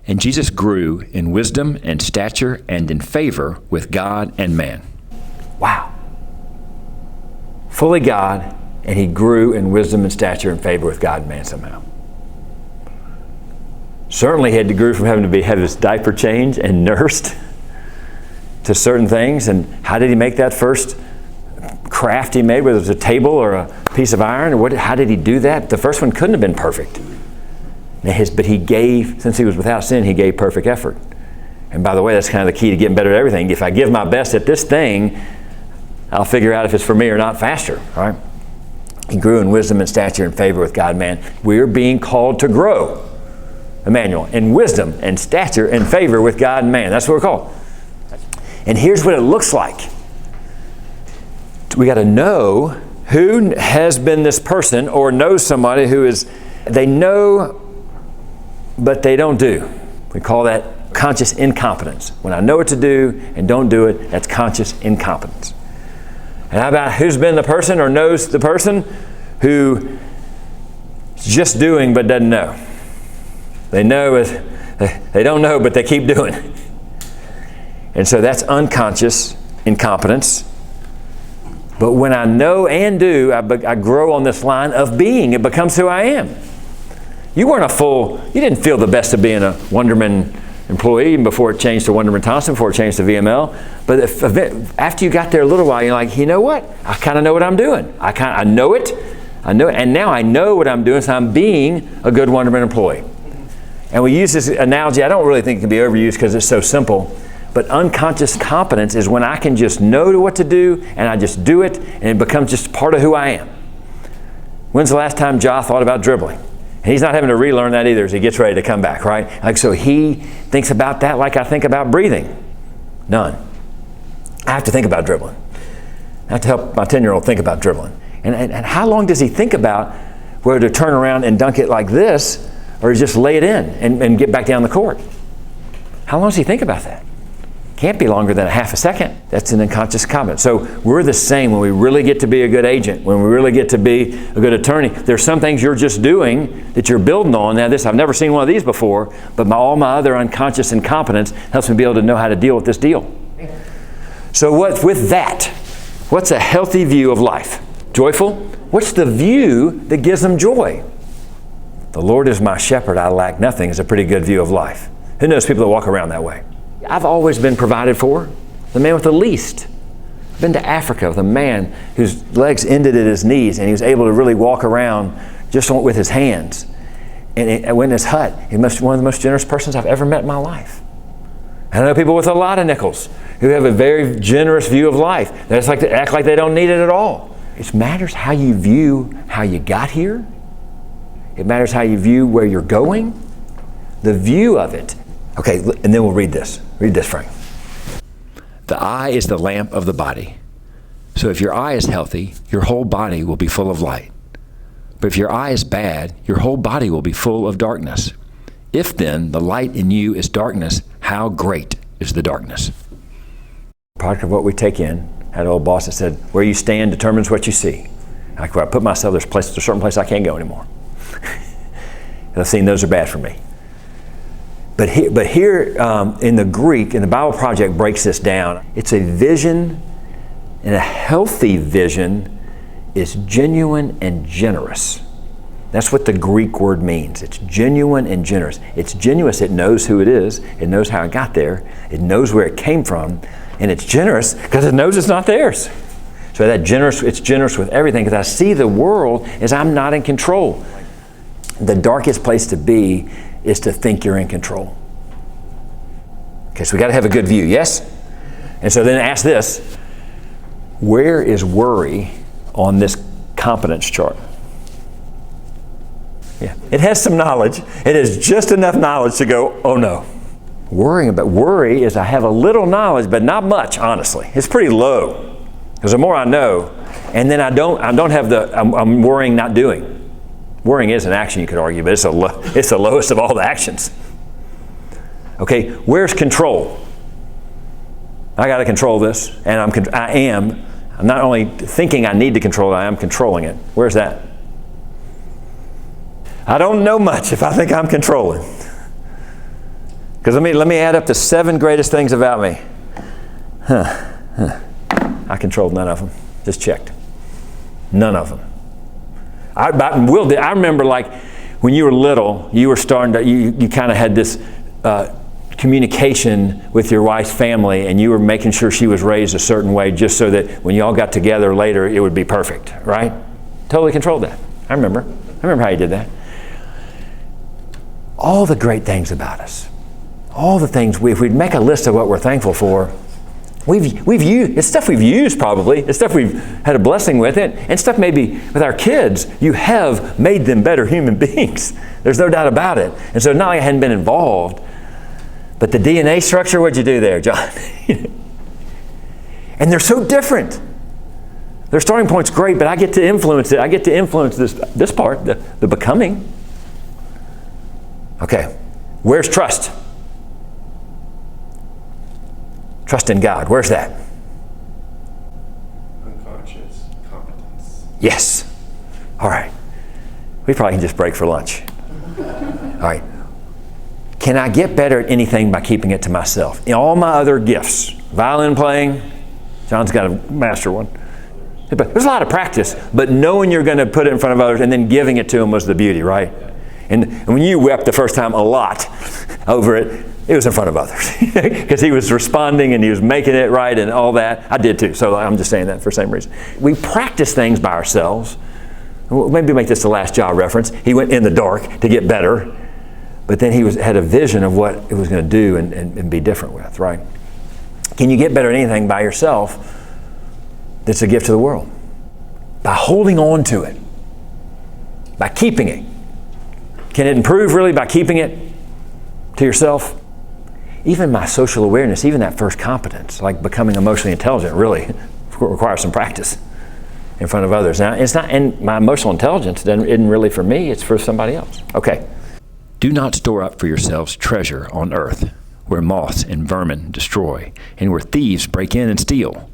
And Jesus grew in wisdom and stature and in favor with God and man. Wow. Fully God, and he grew in wisdom and stature and favor with God and man somehow. Certainly he had to grow from having to have his diaper changed and nursed to certain things. And how did he make that first craft he made, whether it was a table or a piece of iron? Or how did he do that? The first one couldn't have been perfect. But he gave, since he was without sin, he gave perfect effort. And by the way, that's kind of the key to getting better at everything. If I give my best at this thing, I'll figure out if it's for me or not faster, right? He grew in wisdom and stature and favor with God and man. We're being called to grow, Emmanuel, in wisdom and stature and favor with God and man. That's what we're called. And here's what it looks like. We got to know who has been this person or knows somebody who is, they know, but they don't do. We call that conscious incompetence. When I know what to do and don't do it, that's conscious incompetence. And how about who's been the person or knows the person who is just doing but doesn't know? They know, they don't know, but they keep doing it. And so that's unconscious incompetence. But when I know and do, I grow on this line of being. It becomes who I am. You didn't feel the best of being a Wonderman employee even before it changed to Wonderman Thompson, before it changed to VML. But after you got there a little while, you're like, you know what? I kind of know what I'm doing. I know it. And now I know what I'm doing, so I'm being a good Wonderman employee. And we use this analogy. I don't really think it can be overused because it's so simple. But unconscious competence is when I can just know what to do and I just do it and it becomes just part of who I am. When's the last time Ja thought about dribbling? And he's not having to relearn that either as he gets ready to come back, right? Like, so he thinks about that like I think about breathing. None. I have to think about dribbling. I have to help my 10-year-old think about dribbling. And how long does he think about whether to turn around and dunk it like this or just lay it in and get back down the court? How long does he think about that? Can't be longer than a half a second. That's an unconscious competence. So we're the same when we really get to be a good agent, when we really get to be a good attorney. There's some things you're just doing that you're building on. Now I've never seen one of these before, but all my other unconscious incompetence helps me be able to know how to deal with this deal. So with that, what's a healthy view of life? Joyful? What's the view that gives them joy? The Lord is my shepherd, I lack nothing is a pretty good view of life. Who knows people that walk around that way? I've always been provided for. The man with the least. I've been to Africa with a man whose legs ended at his knees and he was able to really walk around just with his hands. And I went in his hut. He must be one of the most generous persons I've ever met in my life. I know people with a lot of nickels who have a very generous view of life. They just like to act like they don't need it at all. It matters how you view how you got here. It matters how you view where you're going. The view of it. Okay, and then we'll read this. Read this, Frank. The eye is the lamp of the body. So if your eye is healthy, your whole body will be full of light. But if your eye is bad, your whole body will be full of darkness. If then the light in you is darkness, how great is the darkness? Product of what we take in. I had an old boss that said, where you stand determines what you see. Like where I put myself, there's a certain place I can't go anymore. I've seen those are bad for me. But here in the Greek, and the Bible Project breaks this down, it's a vision, and a healthy vision is genuine and generous. That's what the Greek word means. It's genuine and generous. It's genuine, it knows who it is, it knows how it got there, it knows where it came from, and it's generous because it knows it's not theirs. So it's generous with everything because I see the world as I'm not in control. The darkest place to be is to think you're in control. Okay, so we got to have a good view, yes? And so then ask this, where is worry on this competence chart? Yeah, it has some knowledge. It has just enough knowledge to go, oh no. Worry is I have a little knowledge, but not much, honestly. It's pretty low. Because the more I know, and then I don't have I'm worrying not doing. Worrying is an action, you could argue, but it's the lowest of all the actions. Okay, where's control? I got to control this, and I'm not only thinking I need to control it, I am controlling it. Where's that? I don't know much if I think I'm controlling. Because let me add up the 7 greatest things about me. I controlled none of them. Just checked. None of them. I remember, like, when you were little, you were starting to, you kind of had this communication with your wife's family, and you were making sure she was raised a certain way just so that when you all got together later, it would be perfect, right? Totally controlled that. I remember how you did that. All the great things about us, all the things, if we'd make a list of what we're thankful for, we've used, it's stuff we've used probably, it's stuff we've had a blessing with it, and stuff maybe with our kids, you have made them better human beings. There's no doubt about it. And so not like I hadn't been involved, but the DNA structure, what'd you do there, John? And they're so different. Their starting point's great, but I get to influence it. I get to influence this part, the becoming. Okay, where's trust? Trust in God. Where's that? Unconscious competence. Yes. All right. We probably can just break for lunch. All right. Can I get better at anything by keeping it to myself? In all my other gifts, violin playing, John's got a master one. There's a lot of practice, but knowing you're going to put it in front of others and then giving it to them was the beauty, right? And when you wept the first time a lot over it, it was in front of others because he was responding and he was making it right and all that. I did too, so I'm just saying that for the same reason. We practice things by ourselves. Maybe make this the last job reference. He went in the dark to get better, but then he had a vision of what it was going to do and be different with, right? Can you get better at anything by yourself that's a gift to the world? By holding on to it, by keeping it. Can it improve really by keeping it to yourself? Even my social awareness, even that first competence, like becoming emotionally intelligent, really requires some practice in front of others. Now, it's not, and my emotional intelligence isn't really for me, it's for somebody else. Okay. Do not store up for yourselves treasure on earth, where moths and vermin destroy, and where thieves break in and steal.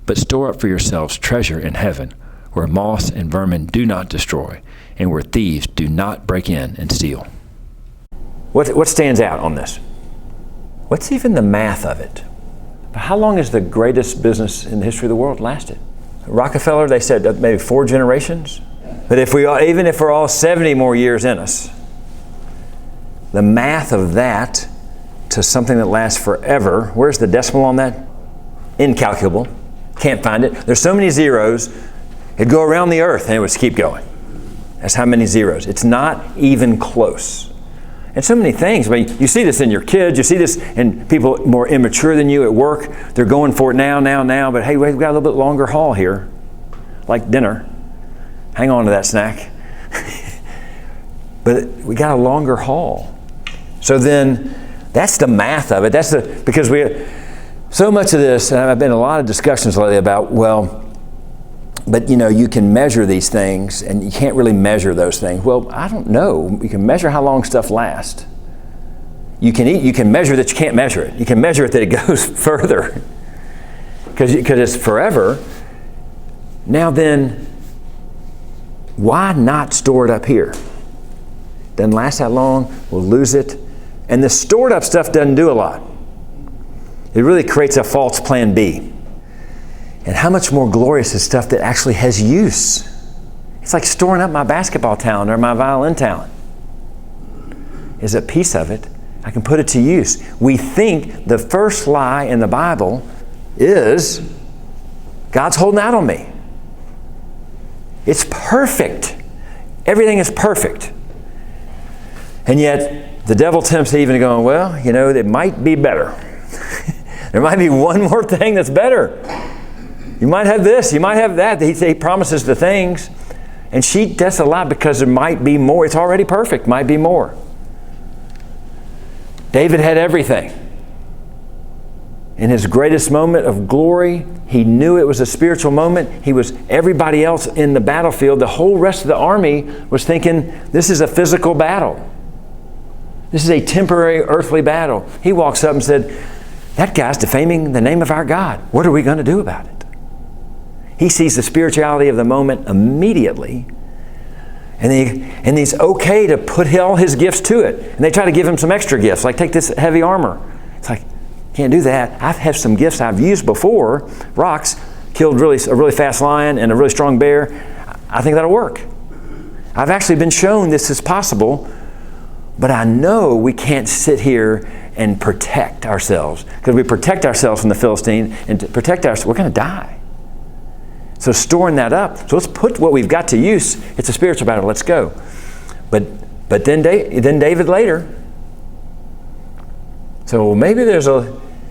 But store up for yourselves treasure in heaven, where moths and vermin do not destroy, and where thieves do not break in and steal. What stands out on this? What's even the math of it? How long has the greatest business in the history of the world lasted? Rockefeller, they said maybe 4 generations. But even if we're all 70 more years in us, the math of that to something that lasts forever, where's the decimal on that? Incalculable. Can't find it. There's so many zeros, it'd go around the earth and it would just keep going. That's how many zeros. It's not even close. And so many things. I mean, you see this in your kids. You see this in people more immature than you at work. They're going for it now. But hey, we've got a little bit longer haul here, like dinner. Hang on to that snack. But we got a longer haul. So then, that's the math of it. Because so much of this, and I've been in a lot of discussions lately about, but you can measure these things and you can't really measure those things. Well, I don't know. You can measure how long stuff lasts. You can measure that you can't measure it. You can measure it that it goes further. Because it's forever. Now then, why not store it up here? Doesn't last that long, we'll lose it. And the stored up stuff doesn't do a lot. It really creates a false plan B. And how much more glorious is stuff that actually has use? It's like storing up my basketball talent or my violin talent. Is a piece of it. I can put it to use. We think the first lie in the Bible is God's holding out on me. It's perfect. Everything is perfect. And yet, the devil tempts Eve into going, well, it might be better. There might be one more thing that's better. You might have this, you might have that. He promises the things. And she does a lot because there might be more. It's already perfect, might be more. David had everything. In his greatest moment of glory, he knew it was a spiritual moment. Everybody else in the battlefield, the whole rest of the army was thinking, this is a physical battle. This is a temporary earthly battle. He walks up and said, that guy's defaming the name of our God. What are we going to do about it? He sees the spirituality of the moment immediately. And he's okay to put all his gifts to it. And they try to give him some extra gifts, like take this heavy armor. It's like, can't do that. I have some gifts I've used before. Rocks killed a really fast lion and a really strong bear. I think that'll work. I've actually been shown this is possible, but I know we can't sit here and protect ourselves. Because we protect ourselves from the Philistine, and to protect ourselves, we're going to die. So storing that up, so let's put what we've got to use. It's a spiritual battle, let's go. But then David later. So maybe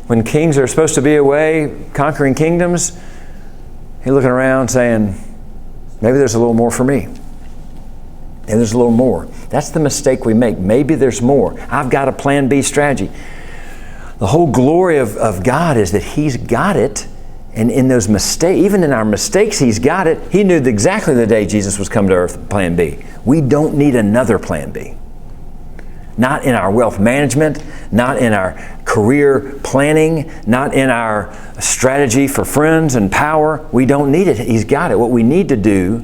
when kings are supposed to be away, conquering kingdoms, he's looking around saying, maybe there's a little more for me. Maybe there's a little more. That's the mistake we make. Maybe there's more. I've got a plan B strategy. The whole glory of God is that he's got it. And in those mistakes, even in our mistakes, he's got it. He knew exactly the day Jesus was come to earth, plan B. We don't need another plan B. Not in our wealth management, not in our career planning, not in our strategy for friends and power. We don't need it. He's got it. What we need to do,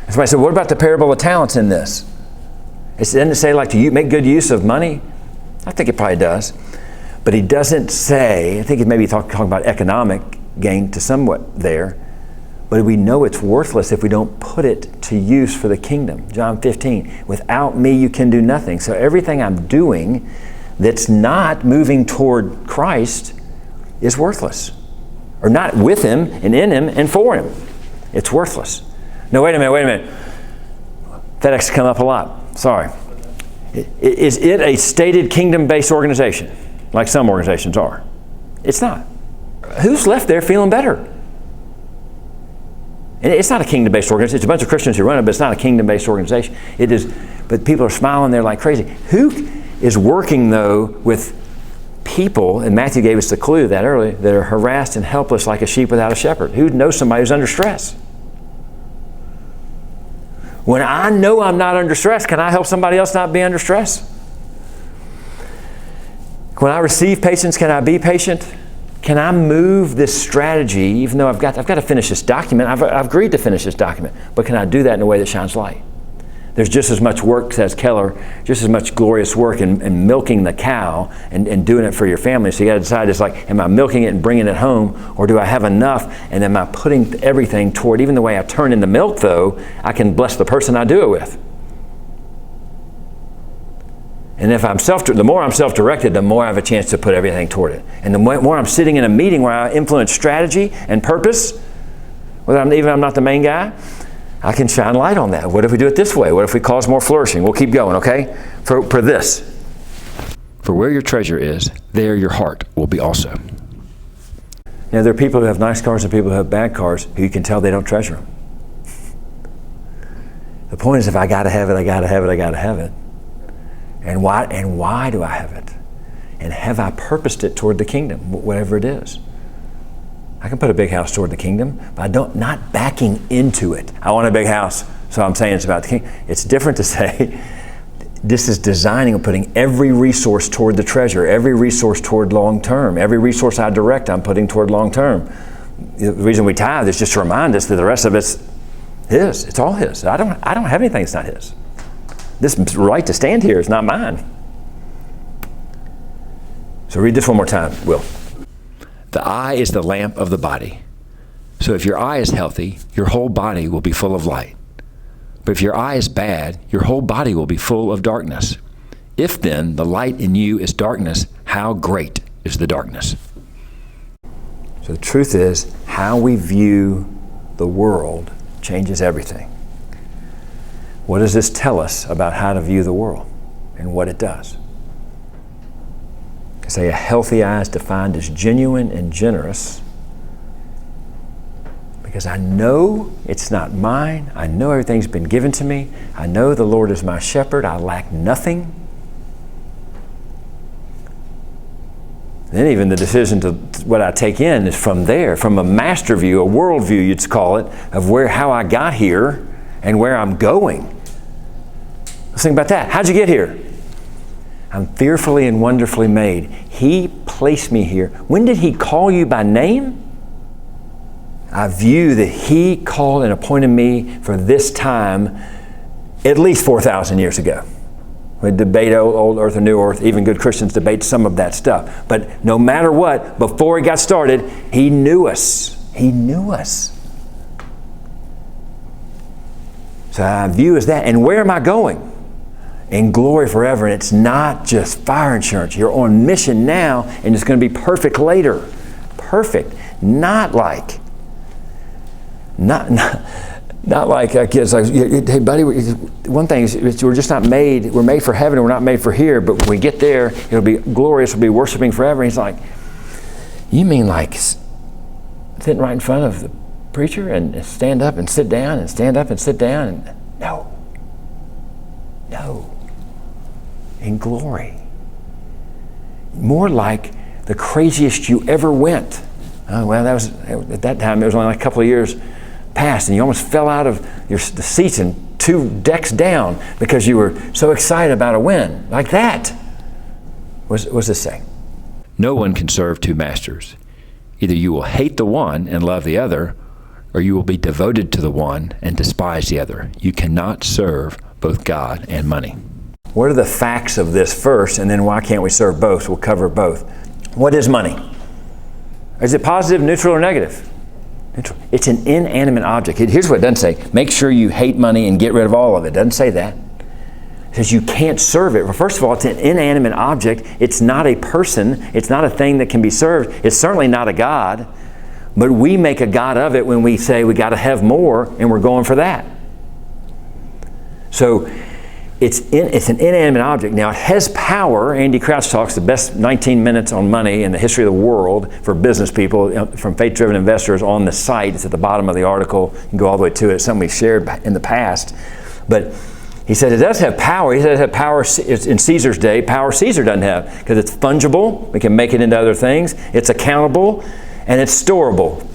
somebody said, what about the parable of talents in this? It doesn't say like to make good use of money. I think it probably does. But he doesn't say, I think he maybe talking about economic gain to somewhat there, but we know it's worthless if we don't put it to use for the kingdom. John 15, without me you can do nothing. So everything I'm doing that's not moving toward Christ is worthless. Or not with him and in him and for him. It's worthless. No, wait a minute. FedEx come up a lot. Sorry. Is it a stated kingdom-based organization like some organizations are? It's not. Who's left there feeling better? And it's not a kingdom-based organization. It's a bunch of Christians who run it, but it's not a kingdom-based organization. It is, but people are smiling there like crazy. Who is working, though, with people, and Matthew gave us the clue that earlier, that are harassed and helpless like a sheep without a shepherd? Who knows somebody who's under stress? When I know I'm not under stress, can I help somebody else not be under stress? When I receive patience, can I be patient? Can I move this strategy, even though I've got to finish this document? I've agreed to finish this document, but can I do that in a way that shines light? There's just as much work, says Keller, just as much glorious work in milking the cow and doing it for your family. So you got to decide, it's like, am I milking it and bringing it home, or do I have enough, and am I putting everything toward, even the way I turn in the milk, though, I can bless the person I do it with. And if the more I'm self-directed, the more I have a chance to put everything toward it. And the more I'm sitting in a meeting where I influence strategy and purpose, whether I'm not the main guy, I can shine light on that. What if we do it this way? What if we cause more flourishing? We'll keep going, okay? For this. For where your treasure is, there your heart will be also. Now, there are people who have nice cars and people who have bad cars who you can tell they don't treasure them. The point is, if I got to have it, I got to have it, I got to have it. And why do I have it? And have I purposed it toward the kingdom, whatever it is? I can put a big house toward the kingdom, but not backing into it. I want a big house, so I'm saying it's about the kingdom. It's different to say, this is designing and putting every resource toward the treasure, every resource toward long term, every resource I direct, I'm putting toward long term. The reason we tithe is just to remind us that the rest of it's his. It's all his. I don't have anything that's not his. This right to stand here is not mine. So read this one more time, Will. The eye is the lamp of the body. So if your eye is healthy, your whole body will be full of light. But if your eye is bad, your whole body will be full of darkness. If then the light in you is darkness, how great is the darkness? So the truth is, how we view the world changes everything. What does this tell us about how to view the world and what it does? I say a healthy eye is defined as genuine and generous because I know it's not mine. I know everything's been given to me. I know the Lord is my shepherd. I lack nothing. Then even the decision to what I take in is from there, from a master view, a world view, you'd call it, of how I got here and where I'm going. Let's think about that. How'd you get here? I'm fearfully and wonderfully made. He placed me here. When did He call you by name? I view that He called and appointed me for this time at least 4,000 years ago. We debate old earth or new earth. Even good Christians debate some of that stuff. But no matter what, before he got started, he knew us. He knew us. So I view as that. And where am I going? In glory forever. And it's not just fire insurance. You're on mission now, and it's going to be perfect later. Perfect. Not like kids. Like, hey, buddy, one thing is we're just not made. We're made for heaven, and we're not made for here. But when we get there, it'll be glorious. We'll be worshiping forever. And he's like, you mean like sitting right in front of the preacher and stand up and sit down and stand up and sit down? And no. In glory. More like the craziest you ever went. Oh, well, that was at that time. It was only like a couple of years past, and you almost fell out of the seats and 2 decks down because you were so excited about a win. Like that. What's this saying? No one can serve 2 masters. Either you will hate the one and love the other, or you will be devoted to the one and despise the other. You cannot serve both God and money. What are the facts of this first, and then why can't we serve both? We'll cover both. What is money? Is it positive, neutral, or negative? Neutral. It's an inanimate object. Here's what it doesn't say. Make sure you hate money and get rid of all of it. It doesn't say that. It says you can't serve it. Well, first of all, it's an inanimate object. It's not a person. It's not a thing that can be served. It's certainly not a God. But we make a God of it when we say we got to have more, and we're going for that. So it's an inanimate object. Now, it has power. Andy Crouch talks the best 19 minutes on money in the history of the world for business people from faith-driven investors on the site. It's at the bottom of the article. You can go all the way to it. It's something we shared in the past. But he said it does have power. He said it has power in Caesar's day. Power Caesar doesn't have, because it's fungible. We can make it into other things. It's accountable, and it's storable.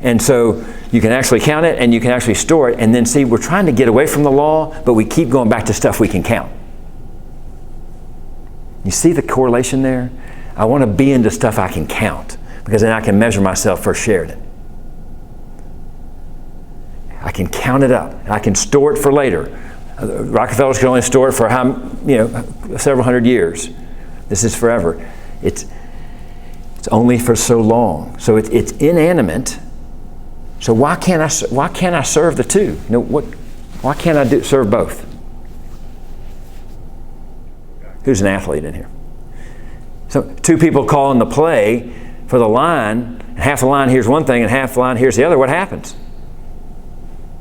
And so you can actually count it, and you can actually store it. And then see, we're trying to get away from the law, but we keep going back to stuff we can count. You see the correlation there? I want to be into stuff I can count, because then I can measure myself for Sheridan. I can count it up. I can store it for later. Rockefellers can only store it for several hundred years. This is forever. It's only for so long. So it's inanimate. So why can't I serve the two? Why can't I serve both? Who's an athlete in here? So 2 people calling the play for the line. Half the line hears one thing, and half the line hears the other. What happens?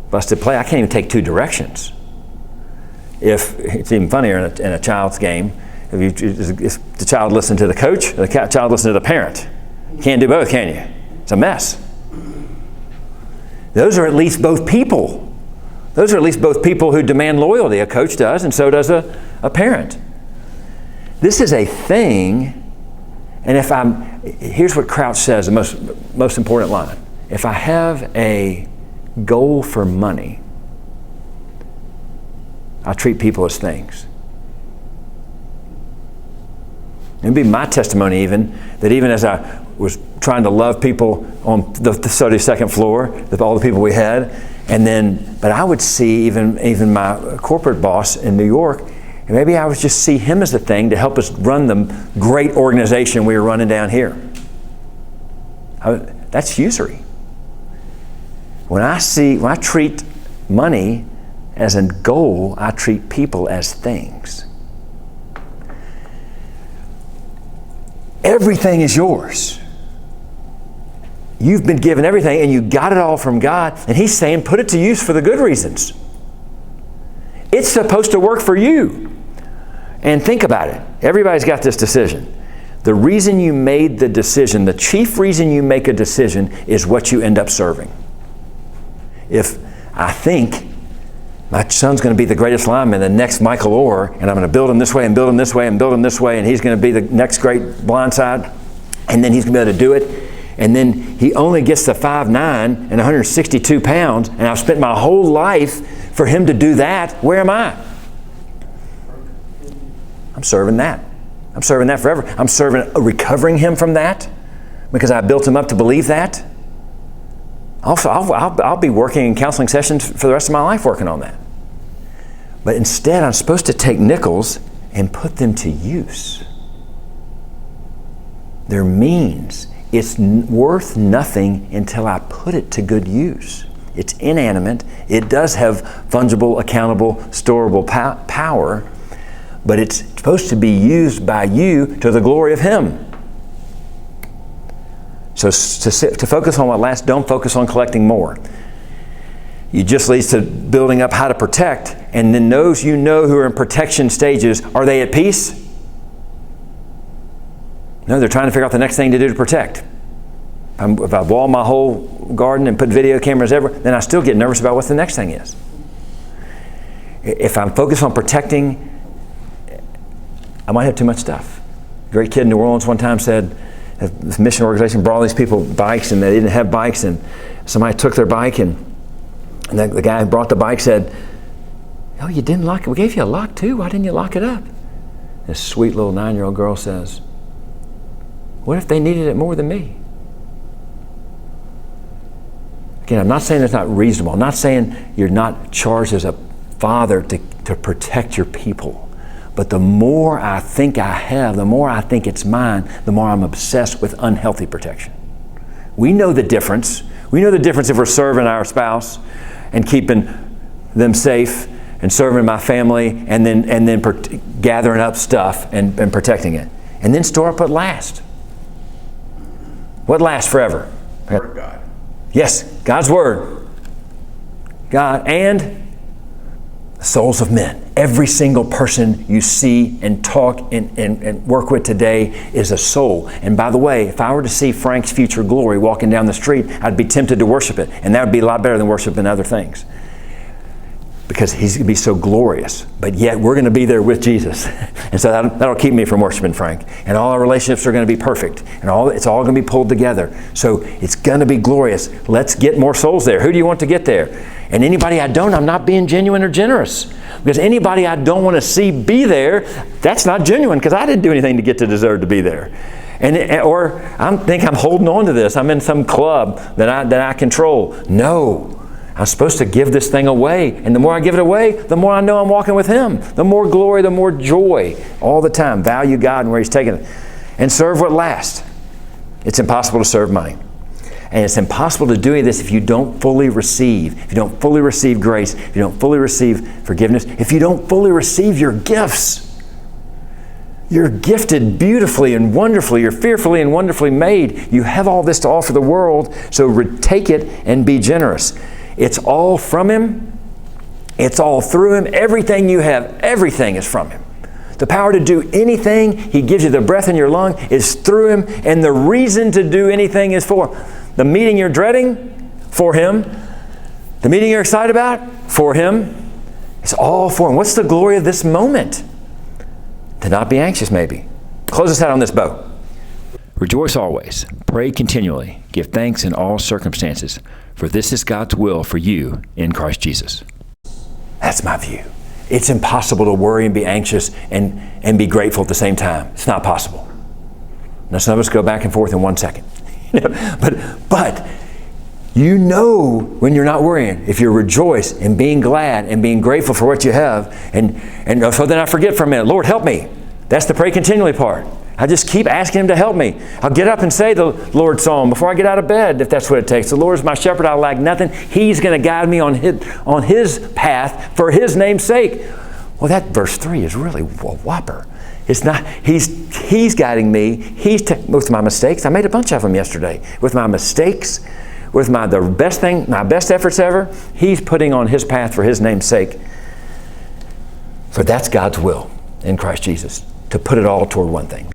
Busted play. I can't even take 2 directions. If it's even funnier in a child's game, if the child listens to the coach, or the child listens to the parent. You can't do both, can you? It's a mess. Those are at least both people. Those are at least both people who demand loyalty. A coach does, and so does a parent. This is a thing, and here's what Crouch says, the most important line. If I have a goal for money, I treat people as things. It'd be my testimony that even as I was trying to love people on the 32nd floor, all the people we had, but I would see even my corporate boss in New York, and maybe I would just see him as a thing to help us run the great organization we were running down here. That's usury. When I treat money as a goal, I treat people as things. Everything is yours. You've been given everything, and you got it all from God. And He's saying, put it to use for the good reasons. It's supposed to work for you. And think about it. Everybody's got this decision. The reason you made the decision, the chief reason you make a decision, is what you end up serving. If I think my son's going to be the greatest lineman, the next Michael Orr, and I'm going to build him this way and build him this way and build him this way, and he's going to be the next great blindside, and then he's going to be able to do it, and then he only gets to 5'9" and 162 pounds, and I've spent my whole life for him to do that, where am I? I'm serving that. I'm serving that forever. I'm recovering him from that because I built him up to believe that. Also, I'll be working in counseling sessions for the rest of my life working on that. But instead, I'm supposed to take nickels and put them to use. They're means. It's worth nothing until I put it to good use. It's inanimate. It does have fungible, accountable, storable power, but it's supposed to be used by you to the glory of Him. So to focus on what lasts, don't focus on collecting more. It just leads to building up how to protect, and then those you know who are in protection stages, are they at peace? No, they're trying to figure out the next thing to do to protect. If I wall my whole garden and put video cameras everywhere, then I still get nervous about what the next thing is. If I'm focused on protecting, I might have too much stuff. A great kid in New Orleans one time said, this mission organization brought all these people bikes and they didn't have bikes, and somebody took their bike and the guy who brought the bike said, "Oh, you didn't lock it? We gave you a lock too. Why didn't you lock it up?" This sweet little 9-year-old girl says, "What if they needed it more than me?" Again, I'm not saying it's not reasonable. I'm not saying you're not charged as a father to protect your people. But the more I think I have, the more I think it's mine, the more I'm obsessed with unhealthy protection. We know the difference. We know the difference if we're serving our spouse and keeping them safe, and serving my family, and then gathering up stuff and protecting it. And then store up what lasts. What lasts forever? Word of God. Yes, God's Word. God and the souls of men. Every single person you see and talk and work with today is a soul. And by the way, if I were to see Frank's future glory walking down the street, I'd be tempted to worship it. And that would be a lot better than worshiping other things, because He's going to be so glorious. But yet we're going to be there with Jesus. And so that'll keep me from worshiping Frank. And all our relationships are going to be perfect. And it's all going to be pulled together. So it's going to be glorious. Let's get more souls there. Who do you want to get there? And anybody I'm not being genuine or generous. Because anybody I don't want to see be there, that's not genuine, because I didn't do anything to deserve to be there. Or I think I'm holding on to this. I'm in some club that I control. No. I'm supposed to give this thing away. And the more I give it away, the more I know I'm walking with Him. The more glory, the more joy. All the time. Value God and where He's taking it. And serve what lasts. It's impossible to serve money. And it's impossible to do this if you don't fully receive. If you don't fully receive grace. If you don't fully receive forgiveness. If you don't fully receive your gifts. You're gifted beautifully and wonderfully. You're fearfully and wonderfully made. You have all this to offer the world. So take it and be generous. It's all from Him. It's all through Him. Everything you have, everything is from Him. The power to do anything, He gives you the breath in your lung, is through Him. And the reason to do anything is for the meeting you're dreading, for Him. The meeting you're excited about, for Him. It's all for Him. What's the glory of this moment? To not be anxious, maybe. Close us out on this bow. Rejoice always. Pray continually. Give thanks in all circumstances, for this is God's will for you in Christ Jesus. That's my view. It's impossible to worry and be anxious and be grateful at the same time. It's not possible. Now, some of us go back and forth in 1 second. But you know when you're not worrying, if you rejoice and being glad and being grateful for what you have, and so then I forget for a minute, Lord, help me. That's the pray continually part. I just keep asking Him to help me. I'll get up and say the Lord's Psalm before I get out of bed, if that's what it takes. The Lord is my shepherd, I lack nothing. He's going to guide me on His path for His name's sake. Well, that verse 3 is really a whopper. It's not, He's guiding me. With my mistakes. I made a bunch of them yesterday. With my mistakes, with my best efforts ever, He's putting on His path for His name's sake. For that's God's will in Christ Jesus, to put it all toward one thing.